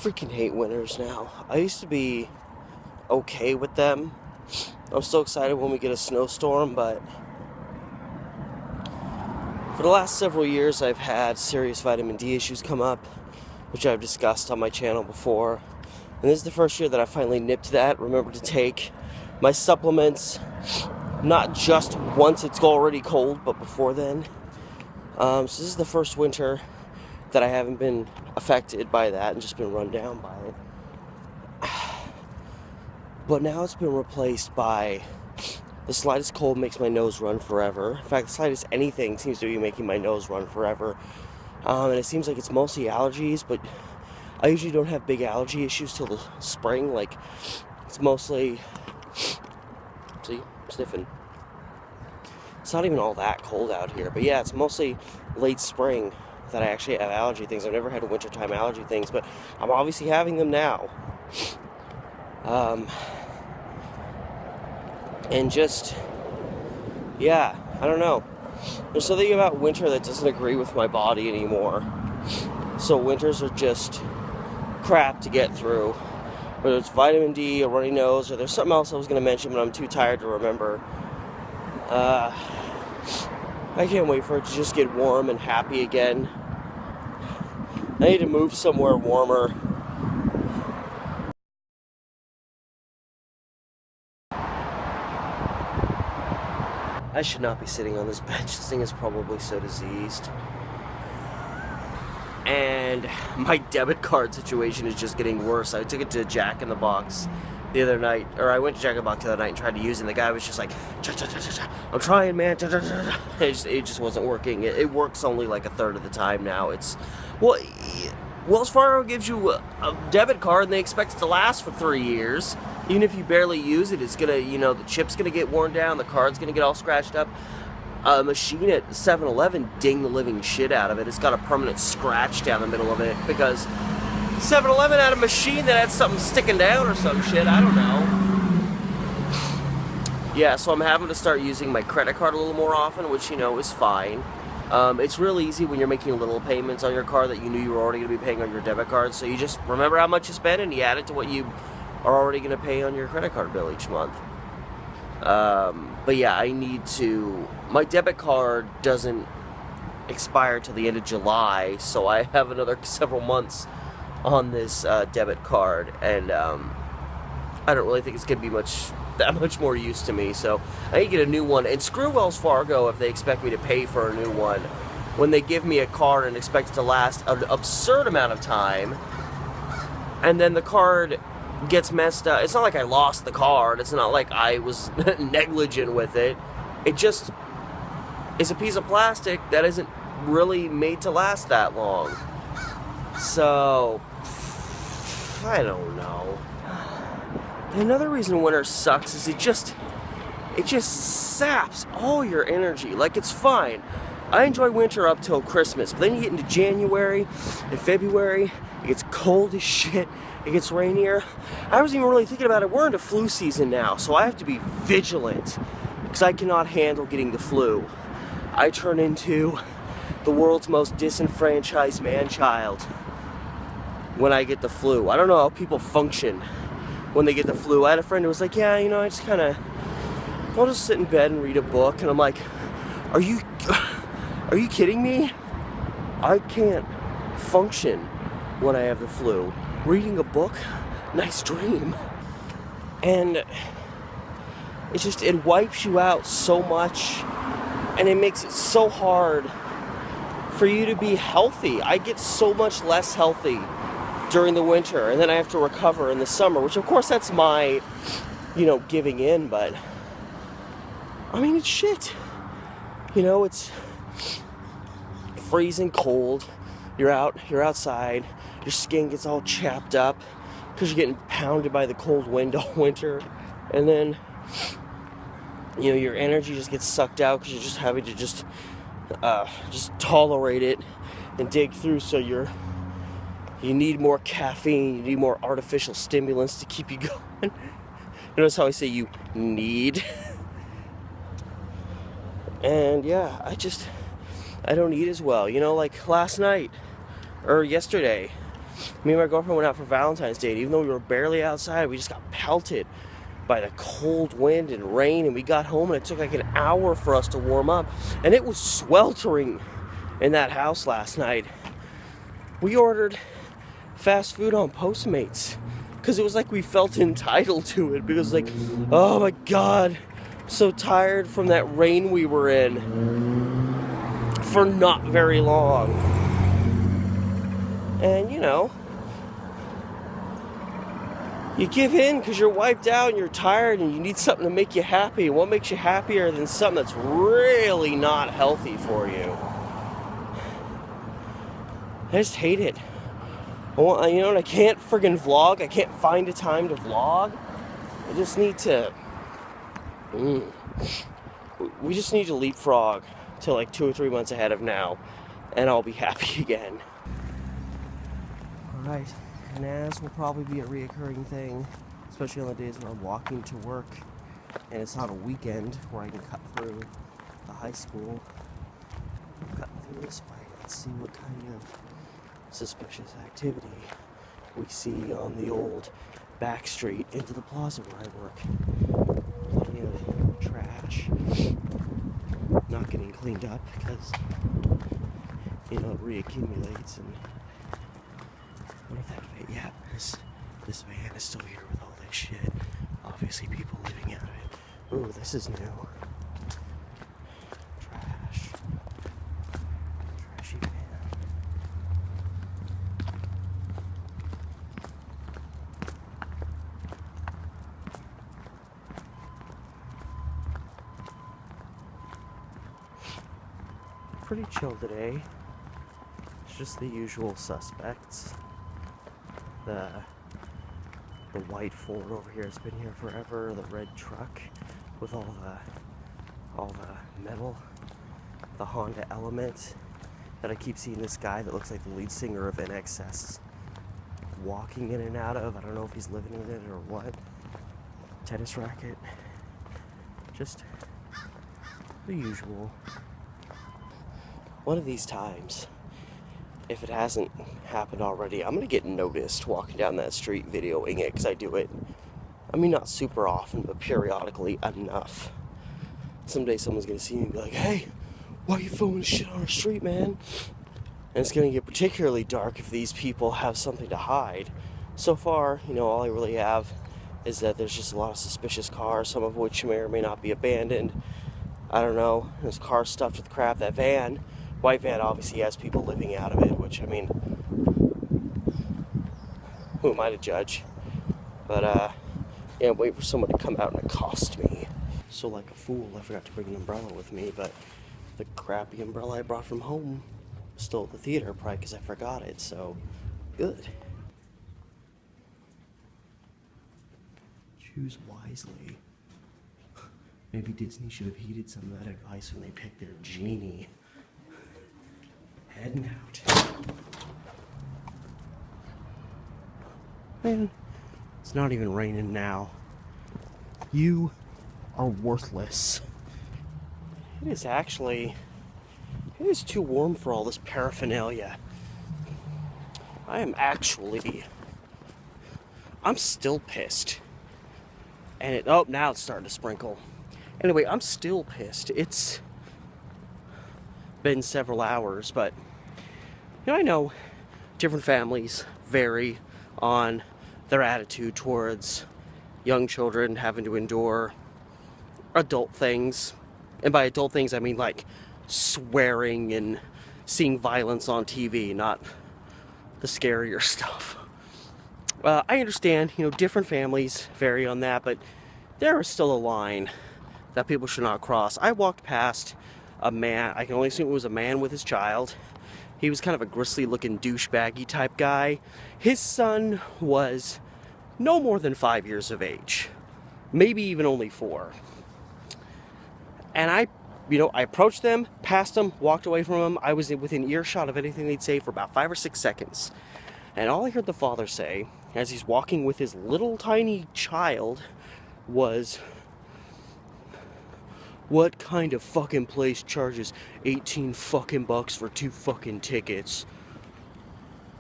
freaking hate winters now. I used to be okay with them. I'm so excited when we get a snowstorm, but for the last several years I've had serious vitamin D issues come up, which I've discussed on my channel before. And this is the first year that I finally nipped that. Remember to take my supplements, not just once it's already cold, but before then. So this is the first winter that I haven't been affected by that and just been run down by it. But now it's been replaced by the slightest cold makes my nose run forever. In fact, the slightest anything seems to be making my nose run forever. And it seems like it's mostly allergies, but I usually don't have big allergy issues till the spring. Like, it's mostly, see, I'm sniffing. It's not even all that cold out here, but yeah, it's mostly late spring that I actually have allergy things. I've never had wintertime allergy things, but I'm obviously having them now. And just, yeah, I don't know. There's something about winter that doesn't agree with my body anymore. So winters are just crap to get through. Whether it's vitamin D, a runny nose, or there's something else I was going to mention, but I'm too tired to remember. I can't wait for it to just get warm and happy again. I need to move somewhere warmer. I should not be sitting on this bench. This thing is probably so diseased. And my debit card situation is just getting worse. I took it to Jack in the Box the other night, or I went to Jack in the Box the other night and tried to use it, and the guy was just like, I'm trying, man. It just wasn't working. It works only like a third of the time now. Well, Wells Fargo gives you a debit card and they expect it to last for 3 years. Even if you barely use it, it's gonna, the chip's gonna get worn down, the card's gonna get all scratched up. A machine at 7-Eleven dinged the living shit out of it. It's got a permanent scratch down the middle of it because 7-Eleven had a machine that had something sticking down or some shit. I don't know. Yeah, so I'm having to start using my credit card a little more often, which, is fine. It's real easy when you're making little payments on your card that you knew you were already going to be paying on your debit card. So you just remember how much you spend and you add it to what you are already going to pay on your credit card bill each month. But yeah, my debit card doesn't expire till the end of July, so I have another several months on this debit card, and I don't really think it's going to be that much more use to me, so I need to get a new one. And screw Wells Fargo if they expect me to pay for a new one when they give me a card and expect it to last an absurd amount of time, and then the card gets messed up. It's not like I lost the card. It's not like I was negligent with it. It just is a piece of plastic that isn't really made to last that long. So, I don't know. Another reason winter sucks is it just saps all your energy. Like, it's fine. I enjoy winter up till Christmas, but then you get into January and February, it gets cold as shit, it gets rainier. I wasn't even really thinking about it. We're into flu season now, so I have to be vigilant because I cannot handle getting the flu. I turn into the world's most disenfranchised man-child when I get the flu. I don't know how people function when they get the flu. I had a friend who was like, yeah, I just I'll just sit in bed and read a book. And I'm like, are you kidding me? I can't function when I have the flu. Reading a book? Nice dream. And it wipes you out so much, and it makes it so hard for you to be healthy. I get so much less healthy during the winter, and then I have to recover in the summer, which of course that's my, giving in, but I mean, it's shit. It's freezing cold. You're outside, your skin gets all chapped up because you're getting pounded by the cold wind all winter, and then your energy just gets sucked out because you're just having to just tolerate it and dig through. So you need more caffeine, you need more artificial stimulants to keep you going. Notice how I say you need. And yeah, I don't eat as well. Like last night or yesterday, Me and my girlfriend went out for Valentine's Day, and even though we were barely outside, we just got pelted by the cold wind and rain, and we got home and it took like an hour for us to warm up, and it was sweltering in that house last night. We ordered fast food on Postmates because it was like we felt entitled to it, because like, oh my god, I'm so tired from that rain we were in for not very long. And you know, you give in because you're wiped out and you're tired and you need something to make you happy. What makes you happier than something that's really not healthy for you? I just hate it. You know, and I can't friggin' vlog. I can't find a time to vlog. I just need to... We just need to leapfrog to like 2 or 3 months ahead of now, and I'll be happy again. Alright, and as will probably be a reoccurring thing, especially on the days when I'm walking to work, and it's not a weekend where I can cut through the high school. I'm cutting through this way. Let's see what kind of suspicious activity we see on the old back street into the plaza where I work. Plenty of trash not getting cleaned up because, you know, it reaccumulates. And what if that van, yeah, this van is still here with all this shit. Obviously people living out of it. Ooh, this is new. Trash. Trashy van. Pretty chill today. It's just the usual suspects. The white Ford over here has been here forever. The red truck with all the metal. The Honda Element that I keep seeing this guy that looks like the lead singer of NXS walking in and out of. I don't know if he's living in it or what. Tennis racket. Just the usual. One of these times, if it hasn't happened already, I'm gonna get noticed walking down that street videoing it, because I do it, I mean, not super often, but periodically enough. Someday someone's gonna see me and be like, hey, why are you filming shit on our street, man? And it's gonna get particularly dark if these people have something to hide. So far, you know, all I really have is that there's just a lot of suspicious cars, some of which may or may not be abandoned. I don't know, there's cars stuffed with crap. That van, white van, obviously has people living out of it, which, I mean, who am I to judge? But, yeah, wait for someone to come out and accost me. So like a fool, I forgot to bring an umbrella with me, but the crappy umbrella I brought from home was still at the theater, probably because I forgot it, so good. Choose wisely. Maybe Disney should have heeded some of that advice when they picked their genie. Heading out. Man, it's not even raining now. You are worthless. It is actually, it is too warm for all this paraphernalia. I'm still pissed. And now it's starting to sprinkle. Anyway, I'm still pissed. It's been several hours, but you know, I know different families vary on their attitude towards young children having to endure adult things. And by adult things, I mean like swearing and seeing violence on TV, not the scarier stuff. I understand, you know, different families vary on that, but there is still a line that people should not cross. I walked past a man, I can only assume it was a man with his child. He was kind of a gristly looking douchebaggy type guy. His son was no more than 5 years of age, maybe even only 4. And I approached them, passed them, walked away from them. I was within earshot of anything they'd say for about 5 or 6 seconds. And all I heard the father say, as he's walking with his little tiny child, was, "What kind of fucking place charges 18 fucking bucks for 2 fucking tickets?"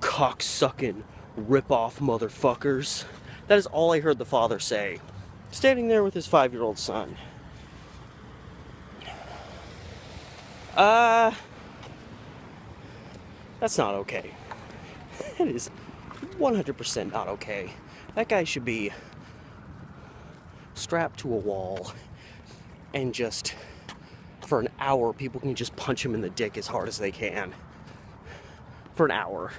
Cocksucking rip-off motherfuckers. That is all I heard the father say, standing there with his 5-year-old son. That's not okay. It is 100% not okay. That guy should be strapped to a wall and just, for an hour, people can just punch him in the dick as hard as they can. For an hour.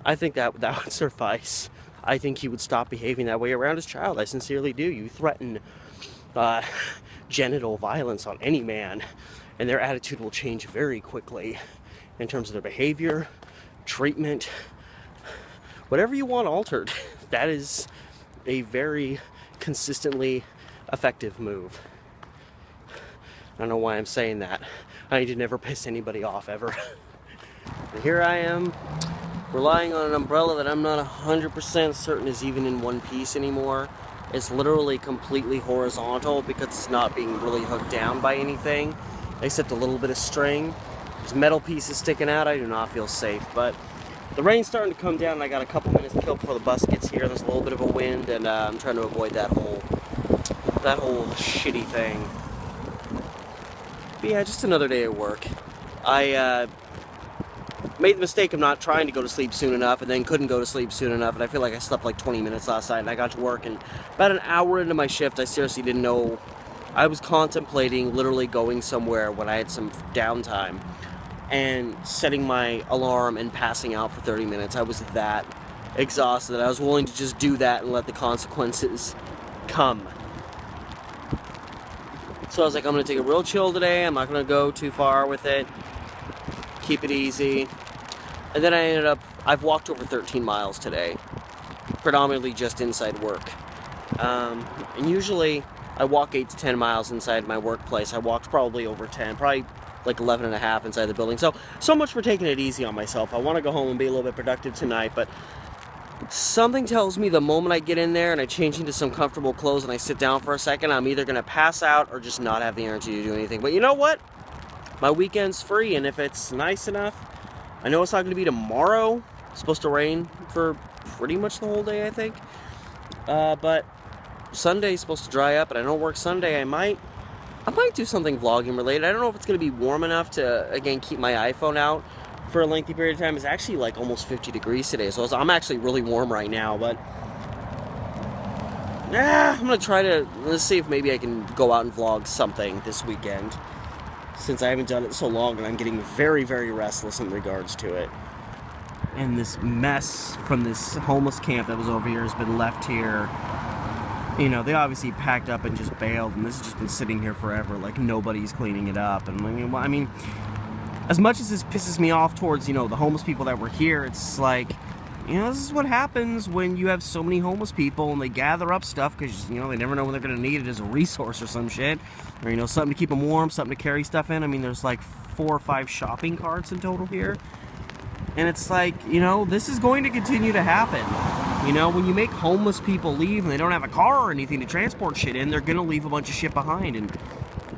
I think that would suffice. I think he would stop behaving that way around his child. I sincerely do. You threaten genital violence on any man, and their attitude will change very quickly in terms of their behavior, treatment, whatever you want altered. That is a very consistently effective move. I don't know why I'm saying that. I need to never piss anybody off ever. And here I am, relying on an umbrella that I'm not 100% certain is even in one piece anymore. It's literally completely horizontal because it's not being really hooked down by anything, except a little bit of string. There's metal pieces sticking out. I do not feel safe, but the rain's starting to come down and I got a couple minutes to kill before the bus gets here. There's a little bit of a wind and I'm trying to avoid that whole shitty thing. But yeah, just another day at work. I made the mistake of not trying to go to sleep soon enough and then couldn't go to sleep soon enough, and I feel like I slept like 20 minutes last night and I got to work and about an hour into my shift I seriously didn't know. I was contemplating literally going somewhere when I had some downtime and setting my alarm and passing out for 30 minutes. I was that exhausted that I was willing to just do that and let the consequences come. So I was like, I'm going to take a real chill today. I'm not going to go too far with it. Keep it easy. And then I've walked over 13 miles today, predominantly just inside work. And usually I walk 8 to 10 miles inside my workplace. I walked probably over 10, probably like 11 and a half inside the building. So much for taking it easy on myself. I want to go home and be a little bit productive tonight, but something tells me the moment I get in there and I change into some comfortable clothes and I sit down for a second, I'm either going to pass out or just not have the energy to do anything. But you know what? My weekend's free, and if it's nice enough, I know it's not going to be tomorrow. It's supposed to rain for pretty much the whole day, I think. But Sunday's supposed to dry up, and I don't work Sunday. I might do something vlogging related. I don't know if it's going to be warm enough to, again, keep my iPhone out for a lengthy period of time. It's actually like almost 50 degrees today, so I'm actually really warm right now, but yeah, I'm going to try to, let's see if maybe I can go out and vlog something this weekend, since I haven't done it so long and I'm getting very, very restless in regards to it. And this mess from this homeless camp that was over here has been left here. You know, they obviously packed up and just bailed, and this has just been sitting here forever, like nobody's cleaning it up. And I mean, as much as this pisses me off towards, you know, the homeless people that were here, it's like, you know, this is what happens when you have so many homeless people and they gather up stuff because, you know, they never know when they're going to need it as a resource or some shit. Or, you know, something to keep them warm, something to carry stuff in. I mean, there's like 4 or 5 shopping carts in total here. And it's like, you know, this is going to continue to happen. You know, when you make homeless people leave and they don't have a car or anything to transport shit in, they're going to leave a bunch of shit behind. And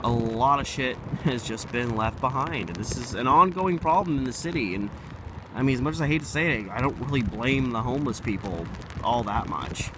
a lot of shit has just been left behind. And this is an ongoing problem in the city. And I mean, as much as I hate to say it, I don't really blame the homeless people all that much.